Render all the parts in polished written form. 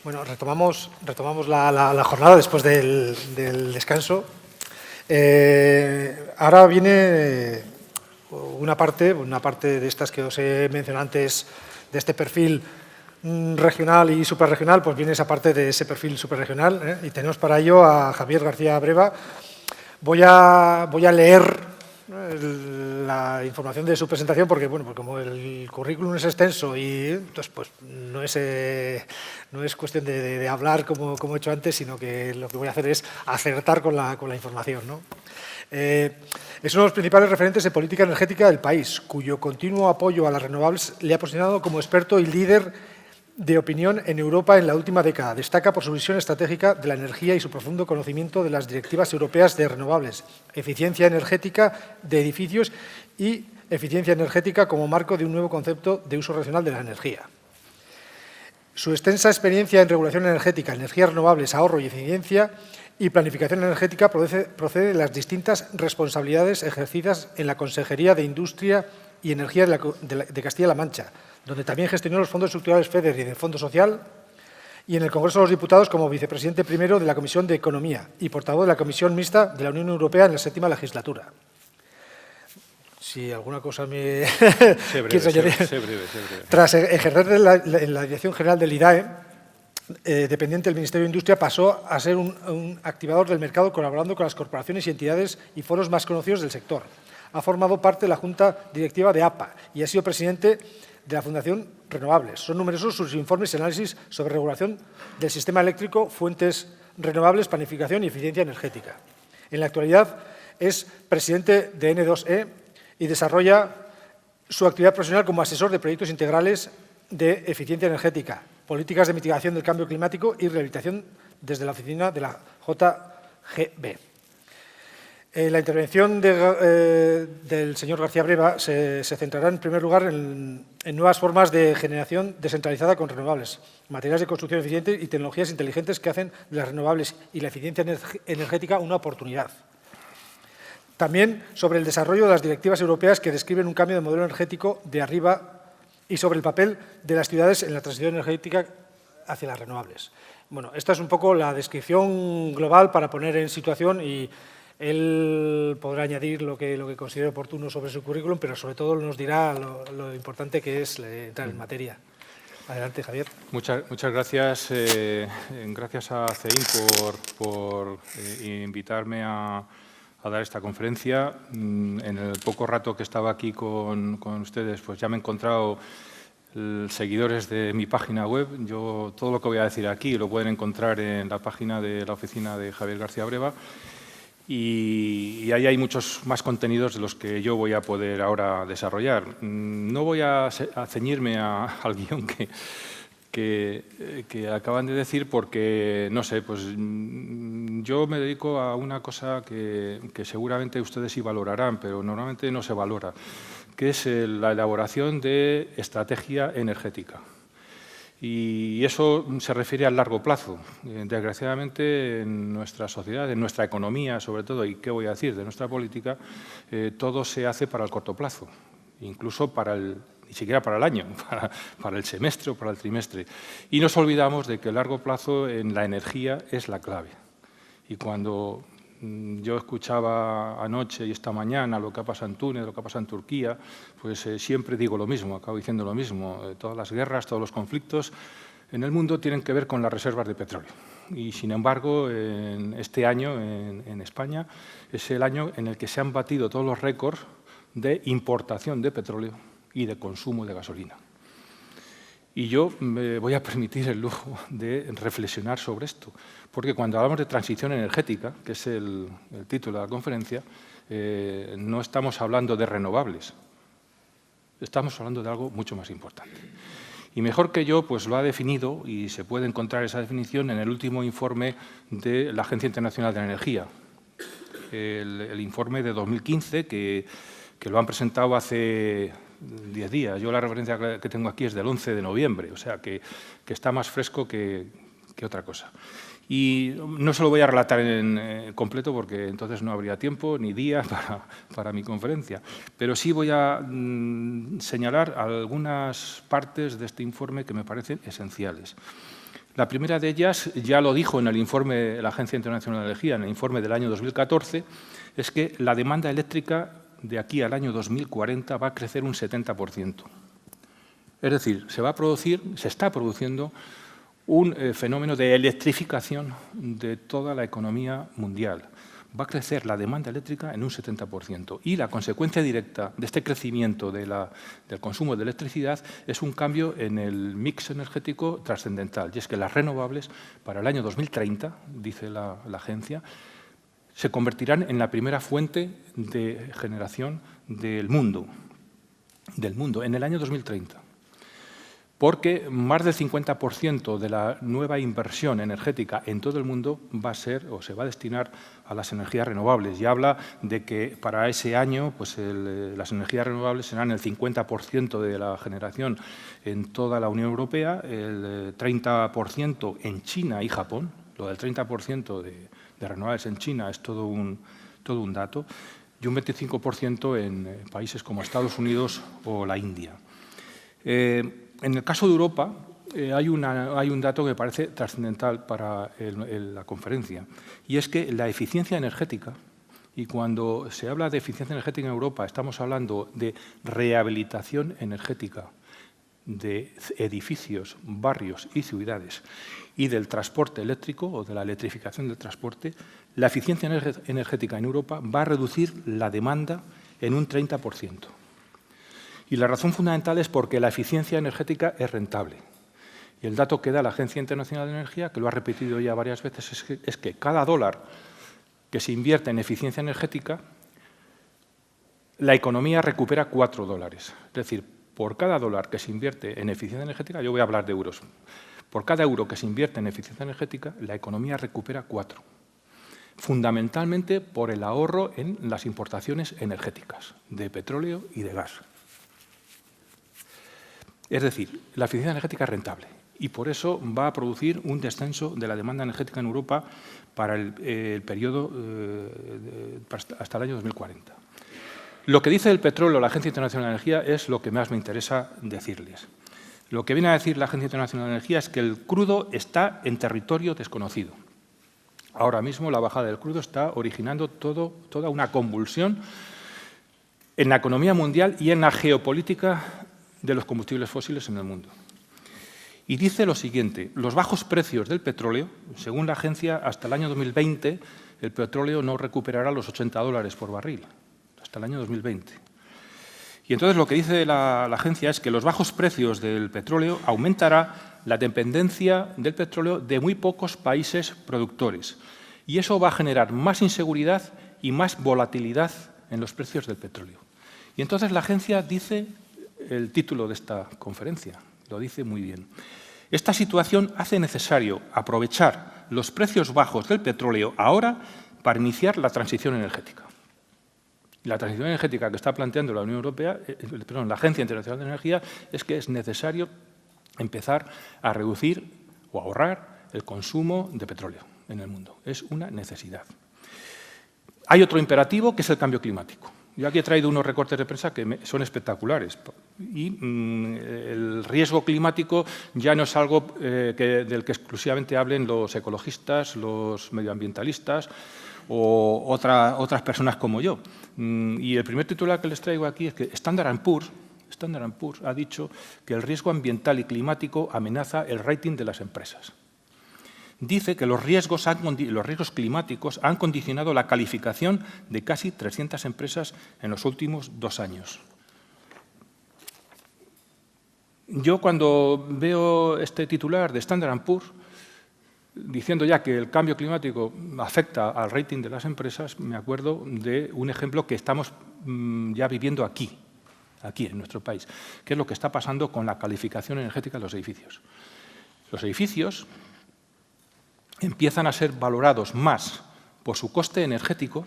Bueno, retomamos la jornada después del descanso. Ahora viene una parte de estas que os he mencionado antes, de este perfil regional y suprarregional, pues viene esa parte de ese perfil suprarregional, y tenemos para ello a Javier García Breva. Voy a leer la información de su presentación porque, bueno, pues como el currículum es extenso y entonces pues no es cuestión de hablar como he hecho antes, sino que lo que voy a hacer es acertar con la información, ¿no? Es uno de los principales referentes de política energética del país, cuyo continuo apoyo a las renovables le ha posicionado como experto y líder de opinión en Europa en la última década. Destaca por su visión estratégica de la energía y su profundo conocimiento de las directivas europeas de renovables, eficiencia energética de edificios y eficiencia energética como marco de un nuevo concepto de uso racional de la energía. Su extensa experiencia en regulación energética, energías renovables, ahorro y eficiencia y planificación energética procede de las distintas responsabilidades ejercidas en la Consejería de Industria y Energía de Castilla-La Mancha, donde también gestionó los fondos estructurales FEDER y del Fondo Social, y en el Congreso de los Diputados como vicepresidente primero de la Comisión de Economía y portavoz de la Comisión Mixta de la Unión Europea en la 7ª legislatura. Si alguna cosa me... Sé breve. Tras ejercer en la Dirección General del IDAE, dependiente del Ministerio de Industria, pasó a ser un activador del mercado colaborando con las corporaciones y entidades y foros más conocidos del sector. Ha formado parte de la Junta Directiva de APA y ha sido presidente de la Fundación Renovables. Son numerosos sus informes y análisis sobre regulación del sistema eléctrico, fuentes renovables, planificación y eficiencia energética. En la actualidad es presidente de N2E y desarrolla su actividad profesional como asesor de proyectos integrales de eficiencia energética, políticas de mitigación del cambio climático y rehabilitación desde la oficina de la JGB. La intervención del señor García Breva se centrará en primer lugar en nuevas formas de generación descentralizada con renovables, materiales de construcción eficiente y tecnologías inteligentes que hacen de las renovables y la eficiencia energética una oportunidad. También sobre el desarrollo de las directivas europeas que describen un cambio de modelo energético de arriba y sobre el papel de las ciudades en la transición energética hacia las renovables. Bueno, esta es un poco la descripción global para poner en situación y él podrá añadir lo que considere oportuno sobre su currículum, pero sobre todo nos dirá lo importante que es entrar en materia. Adelante, Javier. Muchas gracias. Gracias a CEIM por invitarme a dar esta conferencia. En el poco rato que estaba aquí con ustedes, pues ya me he encontrado seguidores de mi página web. Yo todo lo que voy a decir aquí lo pueden encontrar en la página de la oficina de Javier García Breva. Y ahí hay muchos más contenidos de los que yo voy a poder ahora desarrollar. No voy a ceñirme al guión que acaban de decir porque, no sé, pues yo me dedico a una cosa que seguramente ustedes sí valorarán, pero normalmente no se valora, que es la elaboración de estrategia energética. Y eso se refiere al largo plazo. Desgraciadamente, en nuestra sociedad, en nuestra economía, sobre todo, y qué voy a decir, de nuestra política, todo se hace para el corto plazo, incluso ni siquiera para el año, para el semestre o para el trimestre. Y nos olvidamos de que el largo plazo en la energía es la clave. Y cuando yo escuchaba anoche y esta mañana lo que ha pasado en Túnez, lo que ha pasado en Turquía, pues siempre digo lo mismo, acabo diciendo lo mismo. Todas las guerras, todos los conflictos en el mundo tienen que ver con las reservas de petróleo. Y, sin embargo, este año en España es el año en el que se han batido todos los récords de importación de petróleo y de consumo de gasolina. Y yo me voy a permitir el lujo de reflexionar sobre esto, porque cuando hablamos de transición energética, que es el título de la conferencia, no estamos hablando de renovables, estamos hablando de algo mucho más importante. Y mejor que yo, pues lo ha definido, y se puede encontrar esa definición en el último informe de la Agencia Internacional de la Energía, el informe de 2015, que lo han presentado hace 10 días. Yo la referencia que tengo aquí es del 11 de noviembre, o sea que está más fresco que otra cosa. Y no se lo voy a relatar en completo porque entonces no habría tiempo ni día para mi conferencia, pero sí voy a señalar algunas partes de este informe que me parecen esenciales. La primera de ellas, ya lo dijo en el informe de la Agencia Internacional de Energía, en el informe del año 2014, es que la demanda eléctrica de aquí al año 2040 va a crecer un 70%. Es decir, se está produciendo un fenómeno de electrificación de toda la economía mundial. Va a crecer la demanda eléctrica en un 70%. Y la consecuencia directa de este crecimiento del consumo de electricidad es un cambio en el mix energético trascendental. Y es que las renovables, para el año 2030, dice la agencia, se convertirán en la primera fuente de generación del mundo en el año 2030. Porque más del 50% de la nueva inversión energética en todo el mundo va a ser o se va a destinar a las energías renovables. Y habla de que para ese año pues las energías renovables serán el 50% de la generación en toda la Unión Europea, el 30% en China y Japón. Lo del 30% de renovables en China es todo un dato, y un 25% en países como Estados Unidos o la India. En el caso de Europa hay un dato que me parece trascendental para la conferencia, y es que la eficiencia energética, y cuando se habla de eficiencia energética en Europa estamos hablando de rehabilitación energética de edificios, barrios y ciudades, y del transporte eléctrico o de la electrificación del transporte, la eficiencia energética en Europa va a reducir la demanda en un 30%. Y la razón fundamental es porque la eficiencia energética es rentable. Y el dato que da la Agencia Internacional de Energía, que lo ha repetido ya varias veces, es que cada dólar que se invierte en eficiencia energética, la economía recupera 4 dólares. Es decir, por cada dólar que se invierte en eficiencia energética, yo voy a hablar de euros, por cada euro que se invierte en eficiencia energética, la economía recupera 4. Fundamentalmente por el ahorro en las importaciones energéticas de petróleo y de gas. Es decir, la eficiencia energética es rentable y por eso va a producir un descenso de la demanda energética en Europa para el periodo hasta el año 2040. Lo que dice el petróleo, la Agencia Internacional de Energía, es lo que más me interesa decirles. Lo que viene a decir la Agencia Internacional de Energía es que el crudo está en territorio desconocido. Ahora mismo la bajada del crudo está originando toda una convulsión en la economía mundial y en la geopolítica de los combustibles fósiles en el mundo. Y dice lo siguiente: los bajos precios del petróleo, según la agencia, hasta el año 2020 el petróleo no recuperará los 80 dólares por barril, hasta el año 2020. Y entonces lo que dice la agencia es que los bajos precios del petróleo aumentará la dependencia del petróleo de muy pocos países productores. Y eso va a generar más inseguridad y más volatilidad en los precios del petróleo. Y entonces la agencia dice, el título de esta conferencia, lo dice muy bien. Esta situación hace necesario aprovechar los precios bajos del petróleo ahora para iniciar la transición energética. La transición energética que está planteando la Unión Europea, la Agencia Internacional de Energía, es que es necesario empezar a reducir o ahorrar el consumo de petróleo en el mundo. Es una necesidad. Hay otro imperativo, que es el cambio climático. Yo aquí he traído unos recortes de prensa que son espectaculares. Y el riesgo climático ya no es algo del que exclusivamente hablen los ecologistas, los medioambientalistas o otras personas como yo. Y el primer titular que les traigo aquí es que Standard & Poor's ha dicho que el riesgo ambiental y climático amenaza el rating de las empresas. Dice que los riesgos climáticos han condicionado la calificación de casi 300 empresas en los últimos 2 años. Yo cuando veo este titular de Standard & Poor's, diciendo ya que el cambio climático afecta al rating de las empresas, me acuerdo de un ejemplo que estamos ya viviendo aquí en nuestro país, que es lo que está pasando con la calificación energética de los edificios. Los edificios empiezan a ser valorados más por su coste energético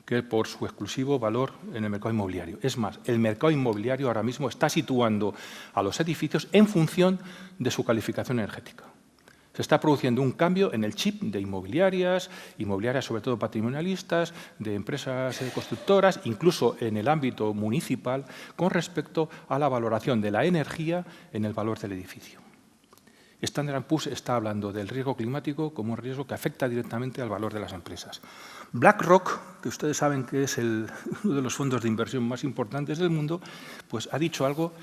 que por su exclusivo valor en el mercado inmobiliario. Es más, el mercado inmobiliario ahora mismo está situando a los edificios en función de su calificación energética. Se está produciendo un cambio en el chip de inmobiliarias sobre todo patrimonialistas, de empresas constructoras, incluso en el ámbito municipal, con respecto a la valoración de la energía en el valor del edificio. Standard & Poor's está hablando del riesgo climático como un riesgo que afecta directamente al valor de las empresas. BlackRock, que ustedes saben que es uno de los fondos de inversión más importantes del mundo, pues ha dicho algo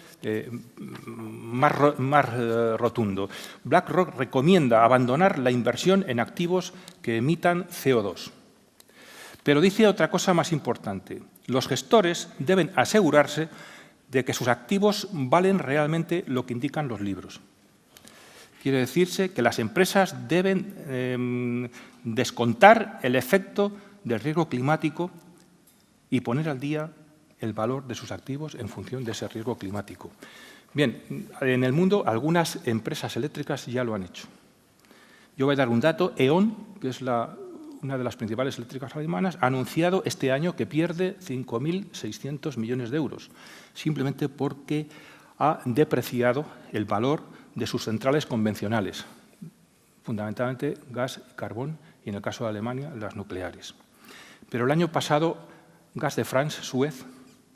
más rotundo. BlackRock recomienda abandonar la inversión en activos que emitan CO2. Pero dice otra cosa más importante. Los gestores deben asegurarse de que sus activos valen realmente lo que indican los libros. Quiere decirse que las empresas deben descontar el efecto del riesgo climático y poner al día el valor de sus activos en función de ese riesgo climático. Bien, en el mundo algunas empresas eléctricas ya lo han hecho. Yo voy a dar un dato. E.ON, que es una de las principales eléctricas alemanas, ha anunciado este año que pierde 5.600 millones de euros, simplemente porque ha depreciado el valor de sus centrales convencionales, fundamentalmente gas y carbón, y en el caso de Alemania, las nucleares. Pero el año pasado, Gas de France, Suez,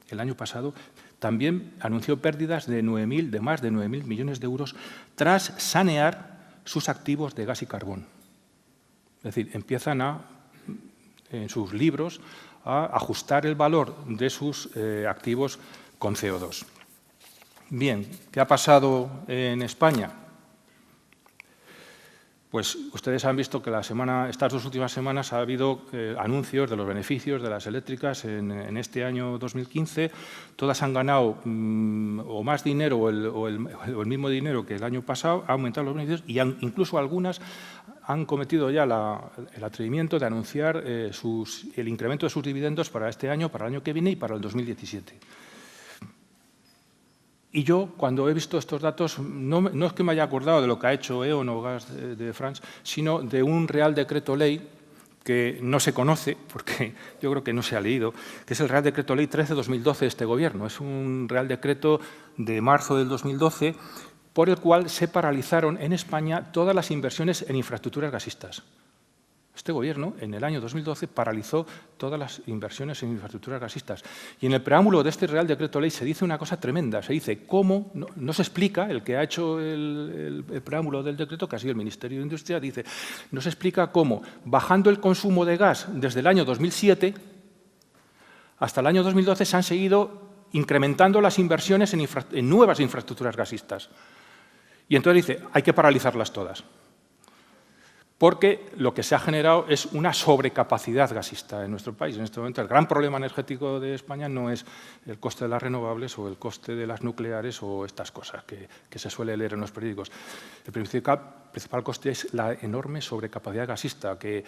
el año pasado, también anunció pérdidas de más de 9.000 millones de euros tras sanear sus activos de gas y carbón. Es decir, empiezan en sus libros a ajustar el valor de sus activos con CO2. Bien, ¿qué ha pasado en España? Pues ustedes han visto que estas 2 últimas semanas ha habido anuncios de los beneficios de las eléctricas en este año 2015. Todas han ganado o más dinero o el mismo dinero que el año pasado, ha aumentado los beneficios y incluso algunas han cometido ya el atrevimiento de anunciar el incremento de sus dividendos para este año, para el año que viene y para el 2017. Y yo, cuando he visto estos datos, no es que me haya acordado de lo que ha hecho E.ON o Gas de France, sino de un Real Decreto Ley que no se conoce, porque yo creo que no se ha leído, que es el Real Decreto Ley 13/2012 de este Gobierno. Es un Real Decreto de marzo del 2012 por el cual se paralizaron en España todas las inversiones en infraestructuras gasistas. Este Gobierno, en el año 2012, paralizó todas las inversiones en infraestructuras gasistas. Y en el preámbulo de este Real Decreto Ley se dice una cosa tremenda. Se dice cómo, no se explica, el que ha hecho el preámbulo del decreto, que ha sido el Ministerio de Industria, dice, no se explica cómo, bajando el consumo de gas desde el año 2007 hasta el año 2012, se han seguido incrementando las inversiones en nuevas infraestructuras gasistas. Y entonces dice, hay que paralizarlas todas, porque lo que se ha generado es una sobrecapacidad gasista en nuestro país. En este momento el gran problema energético de España no es el coste de las renovables o el coste de las nucleares o estas cosas que se suele leer en los periódicos. El principal coste es la enorme sobrecapacidad gasista, que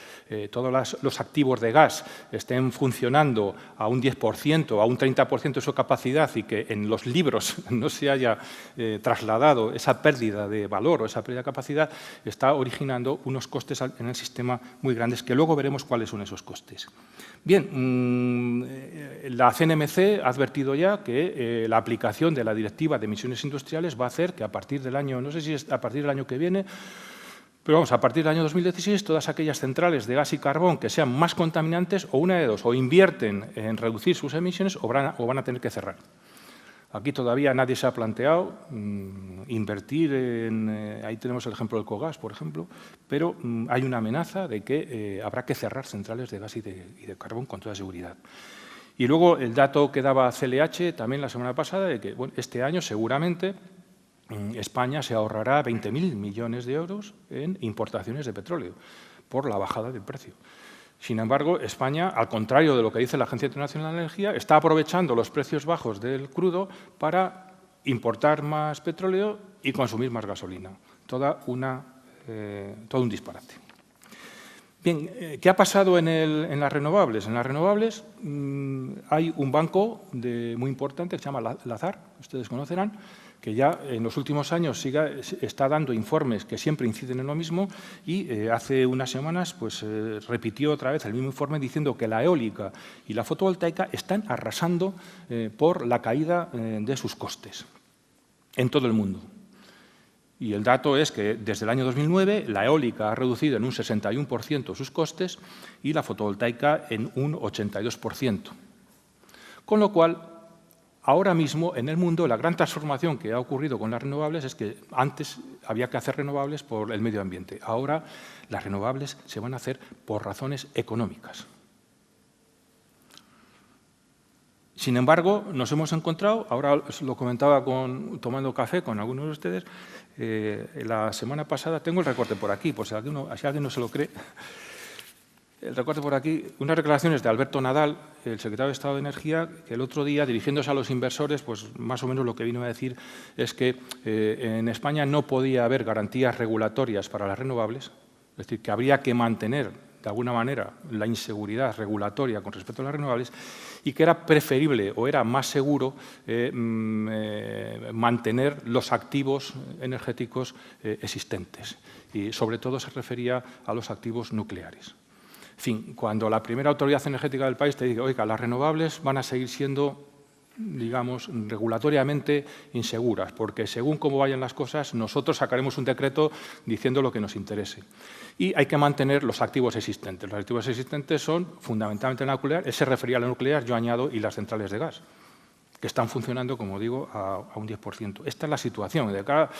todos los activos de gas estén funcionando a un 10%, a un 30% de su capacidad y que en los libros no se haya trasladado esa pérdida de valor o esa pérdida de capacidad, está originando unos costes en el sistema muy grandes, que luego veremos cuáles son esos costes. Bien, la CNMC ha advertido ya que la aplicación de la Directiva de Emisiones Industriales va a hacer que a partir del año, no sé si es a partir del año que viene, pero vamos, a partir del año 2016, todas aquellas centrales de gas y carbón que sean más contaminantes, o una de dos, o invierten en reducir sus emisiones o van a tener que cerrar. Aquí todavía nadie se ha planteado invertir ahí tenemos el ejemplo del Cogas, por ejemplo, pero hay una amenaza de que habrá que cerrar centrales de gas y de carbón con toda seguridad. Y luego el dato que daba CLH también la semana pasada de que este año seguramente España se ahorrará 20.000 millones de euros en importaciones de petróleo por la bajada del precio. Sin embargo, España, al contrario de lo que dice la Agencia Internacional de Energía, está aprovechando los precios bajos del crudo para importar más petróleo y consumir más gasolina. Todo un disparate. Bien, ¿qué ha pasado en las renovables? En las renovables hay un banco muy importante que se llama Lazard, ustedes conocerán, que ya en los últimos años está dando informes que siempre inciden en lo mismo y hace unas semanas repitió otra vez el mismo informe diciendo que la eólica y la fotovoltaica están arrasando por la caída de sus costes en todo el mundo. Y el dato es que desde el año 2009 la eólica ha reducido en un 61% sus costes y la fotovoltaica en un 82%. Con lo cual, ahora mismo en el mundo la gran transformación que ha ocurrido con las renovables es que antes había que hacer renovables por el medio ambiente. Ahora las renovables se van a hacer por razones económicas. Sin embargo, nos hemos encontrado, ahora os lo comentaba tomando café con algunos de ustedes, la semana pasada, tengo el recorte por aquí, por si alguien no se lo cree, el recorte por aquí, unas declaraciones de Alberto Nadal, el secretario de Estado de Energía, que el otro día, dirigiéndose a los inversores, pues más o menos lo que vino a decir es que en España no podía haber garantías regulatorias para las renovables, es decir, que habría que mantener de alguna manera la inseguridad regulatoria con respecto a las renovables y que era preferible o era más seguro mantener los activos energéticos existentes y sobre todo se refería a los activos nucleares. En fin, cuando la primera autoridad energética del país te dice, oiga, las renovables van a seguir siendo, digamos, regulatoriamente inseguras, porque según cómo vayan las cosas, nosotros sacaremos un decreto diciendo lo que nos interese. Y hay que mantener los activos existentes. Los activos existentes son fundamentalmente la nuclear, él se refería a la nuclear, yo añado, y las centrales de gas, que están funcionando, como digo, a un 10%. Esta es la situación. De cara,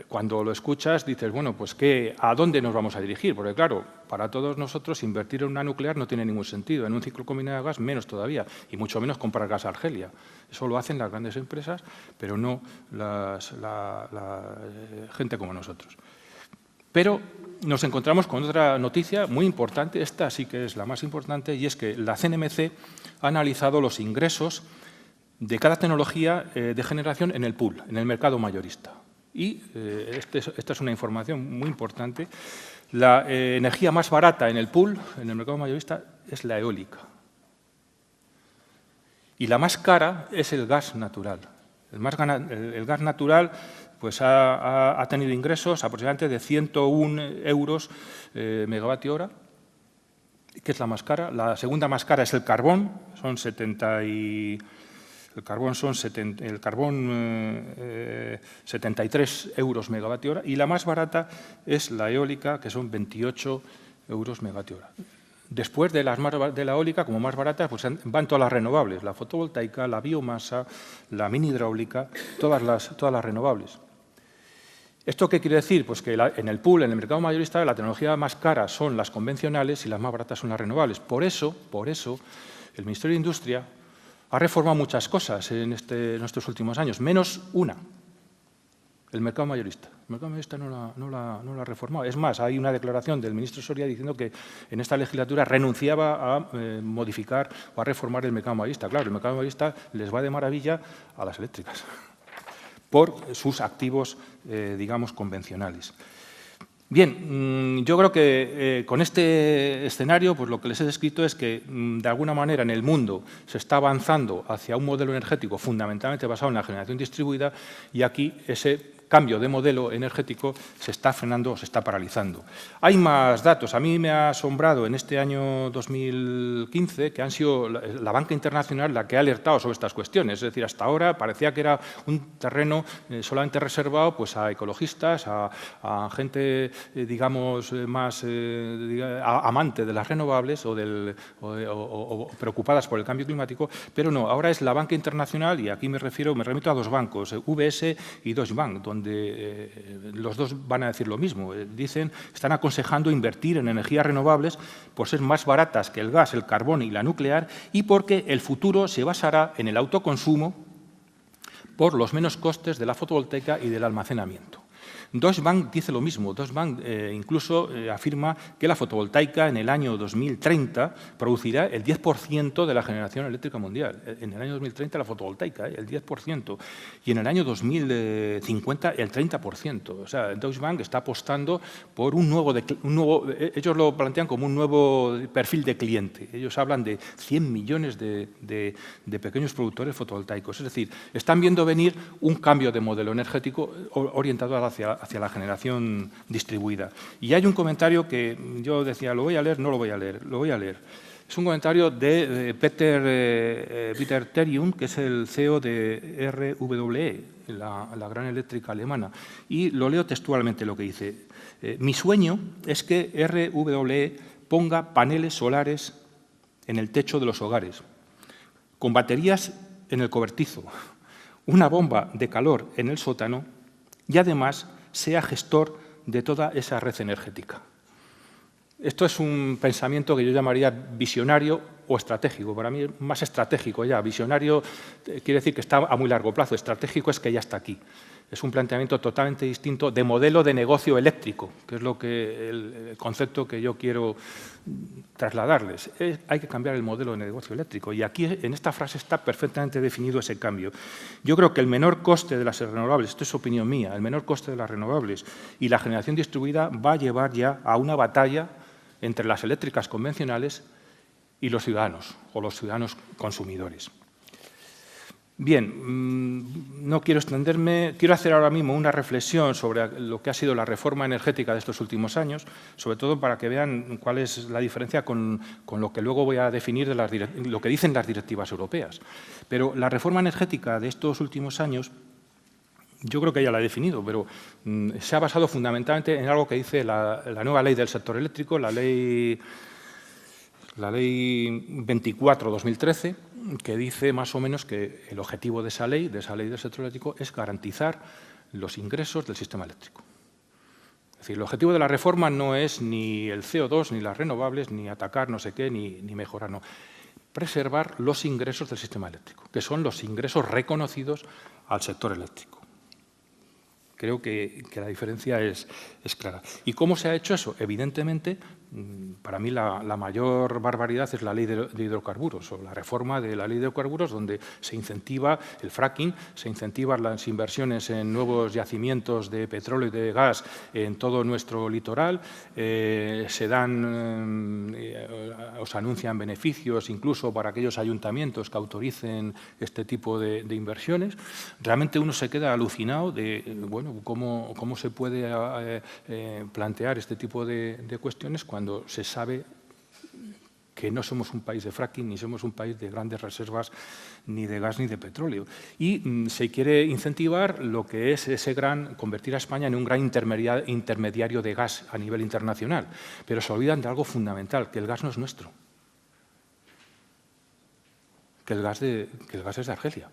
cuando lo escuchas, dices, bueno, pues ¿a dónde nos vamos a dirigir? Porque, claro, para todos nosotros invertir en una nuclear no tiene ningún sentido. En un ciclo combinado de gas, menos todavía. Y mucho menos comprar gas a Argelia. Eso lo hacen las grandes empresas, pero no la gente como nosotros. Pero nos encontramos con otra noticia muy importante, esta sí que es la más importante, y es que la CNMC ha analizado los ingresos de cada tecnología de generación en el pool, en el mercado mayorista. Y esta es una información muy importante. La energía más barata en el pool, en el mercado mayorista, es la eólica. Y la más cara es el gas natural. El gas natural pues ha tenido ingresos aproximadamente de 101 euros megavatio hora, que es la más cara. La segunda más cara es el carbón, son 73 euros megavatio hora, y la más barata es la eólica, que son 28 euros megavatio hora. Después de la eólica, como más barata, pues van todas las renovables, la fotovoltaica, la biomasa, la mini hidráulica, todas las renovables. ¿Esto qué quiere decir? Pues que en el pool, en el mercado mayorista, la tecnología más cara son las convencionales y las más baratas son las renovables. Por eso, el Ministerio de Industria ha reformado muchas cosas en estos últimos años, menos una, el mercado mayorista. El mercado mayorista no la ha reformado. Es más, hay una declaración del ministro Soria diciendo que en esta legislatura renunciaba a modificar o a reformar el mercado mayorista. Claro, el mercado mayorista les va de maravilla a las eléctricas por sus activos, digamos, convencionales. Bien, yo creo que con este escenario, pues lo que les he descrito es que, de alguna manera, en el mundo se está avanzando hacia un modelo energético fundamentalmente basado en la generación distribuida y aquí ese cambio de modelo energético se está frenando o se está paralizando. Hay más datos. A mí me ha asombrado en este año 2015 que han sido la banca internacional la que ha alertado sobre estas cuestiones. Es decir, hasta ahora parecía que era un terreno solamente reservado pues, a ecologistas, a gente, digamos, más amante de las renovables o preocupadas por el cambio climático, pero no, ahora es la banca internacional y aquí me remito a dos bancos, UBS y Deutsche Bank, donde los dos van a decir lo mismo. Están aconsejando invertir en energías renovables por ser más baratas que el gas, el carbón y la nuclear y porque el futuro se basará en el autoconsumo por los menos costes de la fotovoltaica y del almacenamiento. Deutsche Bank dice lo mismo. Deutsche Bank incluso afirma que la fotovoltaica en el año 2030 producirá el 10% de la generación eléctrica mundial. En el año 2030 la fotovoltaica, el 10%. Y en el año 2050 el 30%. O sea, Deutsche Bank está apostando por un nuevo ellos lo plantean como un nuevo perfil de cliente. Ellos hablan de 100 millones de pequeños productores fotovoltaicos. Es decir, están viendo venir un cambio de modelo energético orientado hacia la generación distribuida. Y hay un comentario que yo decía, ¿lo voy a leer? No lo voy a leer, lo voy a leer. Es un comentario de Peter Terium, que es el CEO de RWE, la gran eléctrica alemana. Y lo leo textualmente lo que dice. Mi sueño es que RWE ponga paneles solares en el techo de los hogares, con baterías en el cobertizo, una bomba de calor en el sótano y además sea gestor de toda esa red energética. Esto es un pensamiento que yo llamaría visionario o estratégico. Para mí es más estratégico ya. Visionario quiere decir que está a muy largo plazo. Estratégico es que ya está aquí. Es un planteamiento totalmente distinto de modelo de negocio eléctrico, que es el concepto que yo quiero trasladarles. Hay que cambiar el modelo de negocio eléctrico y aquí en esta frase está perfectamente definido ese cambio. Yo creo que el menor coste de las renovables, esto es opinión mía, el menor coste de las renovables y la generación distribuida va a llevar ya a una batalla entre las eléctricas convencionales y los ciudadanos o los ciudadanos consumidores. Bien, no quiero extenderme, quiero hacer ahora mismo una reflexión sobre lo que ha sido la reforma energética de estos últimos años, sobre todo para que vean cuál es la diferencia con lo que luego voy a definir de lo que dicen las directivas europeas. Pero la reforma energética de estos últimos años, yo creo que ya la he definido, pero se ha basado fundamentalmente en algo que dice la nueva ley del sector eléctrico, la ley 24/2013, que dice más o menos que el objetivo de esa ley del sector eléctrico, es garantizar los ingresos del sistema eléctrico. Es decir, el objetivo de la reforma no es ni el CO2, ni las renovables, ni atacar no sé qué, ni mejorar, no. Preservar los ingresos del sistema eléctrico, que son los ingresos reconocidos al sector eléctrico. Creo que la diferencia es clara. ¿Y cómo se ha hecho eso? Evidentemente, para mí la mayor barbaridad es la ley de hidrocarburos o la reforma de la ley de hidrocarburos, donde se incentiva el fracking, se incentivan las inversiones en nuevos yacimientos de petróleo y de gas en todo nuestro litoral, se anuncian beneficios incluso para aquellos ayuntamientos que autoricen este tipo de inversiones. Realmente uno se queda alucinado de cómo se puede plantear este tipo de cuestiones cuando se sabe que no somos un país de fracking, ni somos un país de grandes reservas ni de gas ni de petróleo. Y se quiere incentivar lo que es convertir a España en un gran intermediario de gas a nivel internacional. Pero se olvidan de algo fundamental, que el gas no es nuestro, que el gas es de Argelia.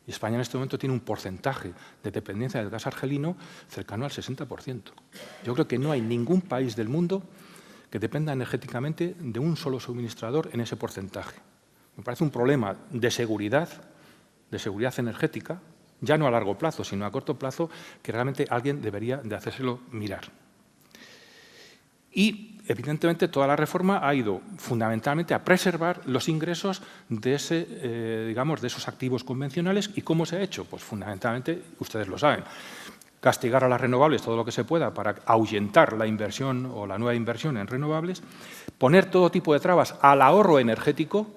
Y España en este momento tiene un porcentaje de dependencia del gas argelino cercano al 60%. Yo creo que no hay ningún país del mundo que dependa energéticamente de un solo suministrador en ese porcentaje. Me parece un problema de seguridad energética, ya no a largo plazo, sino a corto plazo, que realmente alguien debería de hacérselo mirar. Y, evidentemente, toda la reforma ha ido fundamentalmente a preservar los ingresos de esos activos convencionales. ¿Y cómo se ha hecho? Pues fundamentalmente, ustedes lo saben, castigar a las renovables todo lo que se pueda para ahuyentar la inversión o la nueva inversión en renovables, poner todo tipo de trabas al ahorro energético.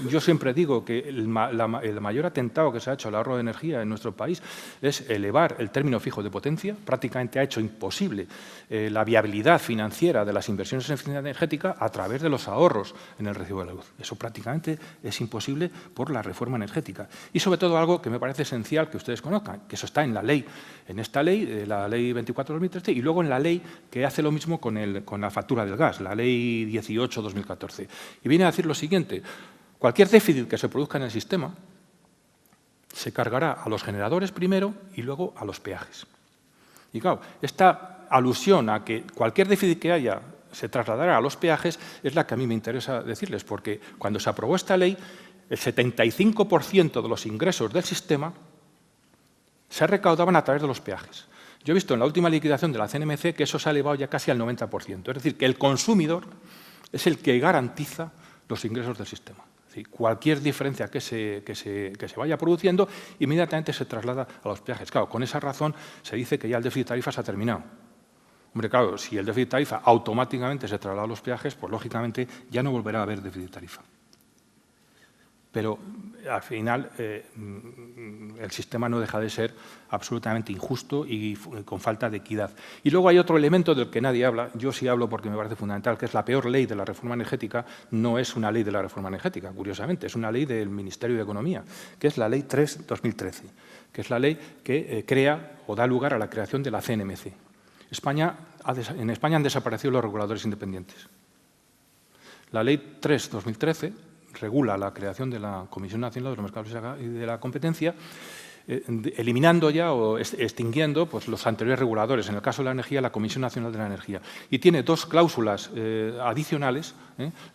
Yo siempre digo que el mayor atentado que se ha hecho al ahorro de energía en nuestro país es elevar el término fijo de potencia. Prácticamente ha hecho imposible la viabilidad financiera de las inversiones en eficiencia energética a través de los ahorros en el recibo de la luz. Eso prácticamente es imposible por la reforma energética. Y sobre todo algo que me parece esencial que ustedes conozcan, que eso está en la ley, la ley 24/2013, y luego en la ley que hace lo mismo con la factura del gas, la ley 18/2014. Y viene a decir lo siguiente: cualquier déficit que se produzca en el sistema se cargará a los generadores primero y luego a los peajes. Y claro, esta alusión a que cualquier déficit que haya se trasladará a los peajes es la que a mí me interesa decirles, porque cuando se aprobó esta ley, el 75% de los ingresos del sistema se recaudaban a través de los peajes. Yo he visto en la última liquidación de la CNMC que eso se ha elevado ya casi al 90%. Es decir, que el consumidor es el que garantiza los ingresos del sistema. Cualquier diferencia que se vaya produciendo, inmediatamente se traslada a los peajes. Claro, con esa razón se dice que ya el déficit de tarifa se ha terminado. Hombre, claro, si el déficit de tarifa automáticamente se traslada a los peajes, pues lógicamente ya no volverá a haber déficit de tarifa. Pero al final el sistema no deja de ser absolutamente injusto y con falta de equidad. Y luego hay otro elemento del que nadie habla, yo sí hablo porque me parece fundamental, que es la peor ley de la reforma energética. No es una ley de la reforma energética, curiosamente, es una ley del Ministerio de Economía, que es la Ley 3/2013, que es la ley que crea o da lugar a la creación de la CNMC. En España han desaparecido los reguladores independientes. La Ley 3/2013 regula la creación de la Comisión Nacional de los Mercados y de la Competencia, eliminando ya o extinguiendo pues, los anteriores reguladores, en el caso de la energía, la Comisión Nacional de la Energía. Y tiene dos cláusulas adicionales,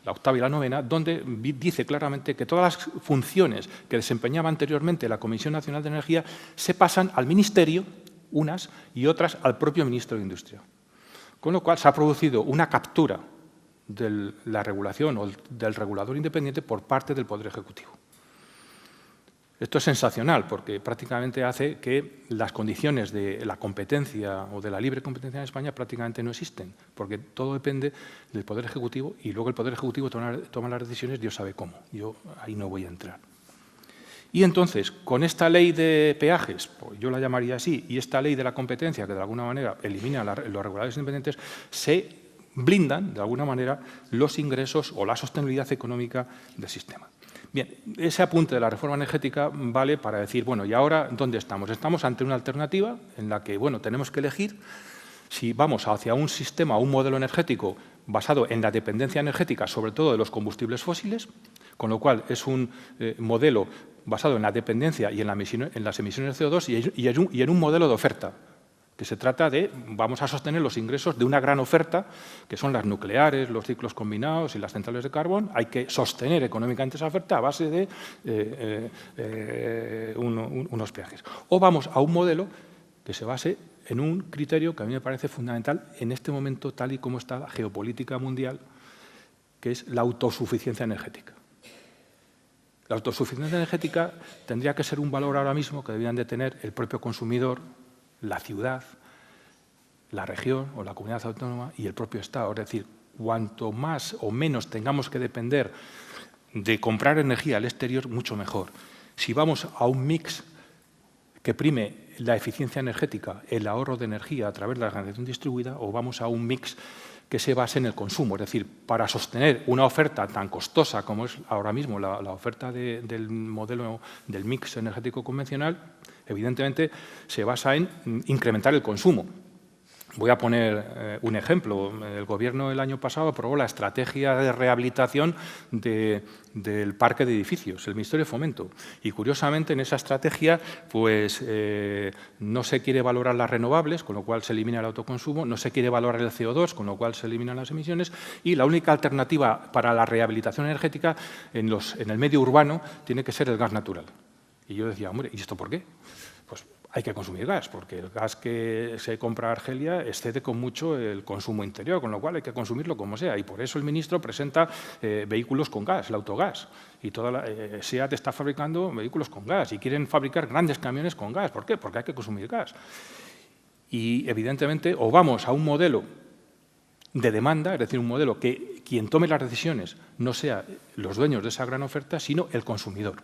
la octava y la novena, donde dice claramente que todas las funciones que desempeñaba anteriormente la Comisión Nacional de Energía se pasan al Ministerio, unas, y otras al propio Ministro de Industria. Con lo cual se ha producido una captura de la regulación o del regulador independiente por parte del Poder Ejecutivo. Esto es sensacional porque prácticamente hace que las condiciones de la competencia o de la libre competencia en España prácticamente no existen, porque todo depende del Poder Ejecutivo y luego el Poder Ejecutivo toma las decisiones, Dios sabe cómo. Yo ahí no voy a entrar. Y entonces, con esta ley de peajes, pues yo la llamaría así, y esta ley de la competencia, que de alguna manera elimina los reguladores independientes, se blindan, de alguna manera, los ingresos o la sostenibilidad económica del sistema. Bien, ese apunte de la reforma energética vale para decir, bueno, ¿y ahora dónde estamos? Estamos ante una alternativa en la que, bueno, tenemos que elegir si vamos hacia un sistema, un modelo energético basado en la dependencia energética, sobre todo de los combustibles fósiles, con lo cual es un modelo basado en la dependencia y en las emisiones de CO2 y en un modelo de oferta, que se trata de, vamos a sostener los ingresos de una gran oferta, que son las nucleares, los ciclos combinados y las centrales de carbón. Hay que sostener económicamente esa oferta a base de unos peajes. O vamos a un modelo que se base en un criterio que a mí me parece fundamental en este momento, tal y como está la geopolítica mundial, que es la autosuficiencia energética. La autosuficiencia energética tendría que ser un valor ahora mismo que deberían de tener el propio consumidor, la ciudad, la región o la comunidad autónoma y el propio Estado. Es decir, cuanto más o menos tengamos que depender de comprar energía al exterior, mucho mejor. Si vamos a un mix que prime la eficiencia energética, el ahorro de energía a través de la generación distribuida, o vamos a un mix que se base en el consumo. Es decir, para sostener una oferta tan costosa como es ahora mismo la oferta del modelo del mix energético convencional, evidentemente se basa en incrementar el consumo. Voy a poner un ejemplo. El Gobierno el año pasado aprobó la estrategia de rehabilitación del parque de edificios, el Ministerio de Fomento. Y, curiosamente, en esa estrategia pues, no se quiere valorar las renovables, con lo cual se elimina el autoconsumo, no se quiere valorar el CO2, con lo cual se eliminan las emisiones, y la única alternativa para la rehabilitación energética en el medio urbano tiene que ser el gas natural. Y yo decía, hombre, ¿y esto por qué? Pues hay que consumir gas, porque el gas que se compra a Argelia excede con mucho el consumo interior, con lo cual hay que consumirlo como sea. Y por eso el ministro presenta vehículos con gas, el autogás. Y SEAT está fabricando vehículos con gas y quieren fabricar grandes camiones con gas. ¿Por qué? Porque hay que consumir gas. Y, evidentemente, o vamos a un modelo de demanda, es decir, un modelo que quien tome las decisiones no sea los dueños de esa gran oferta, sino el consumidor.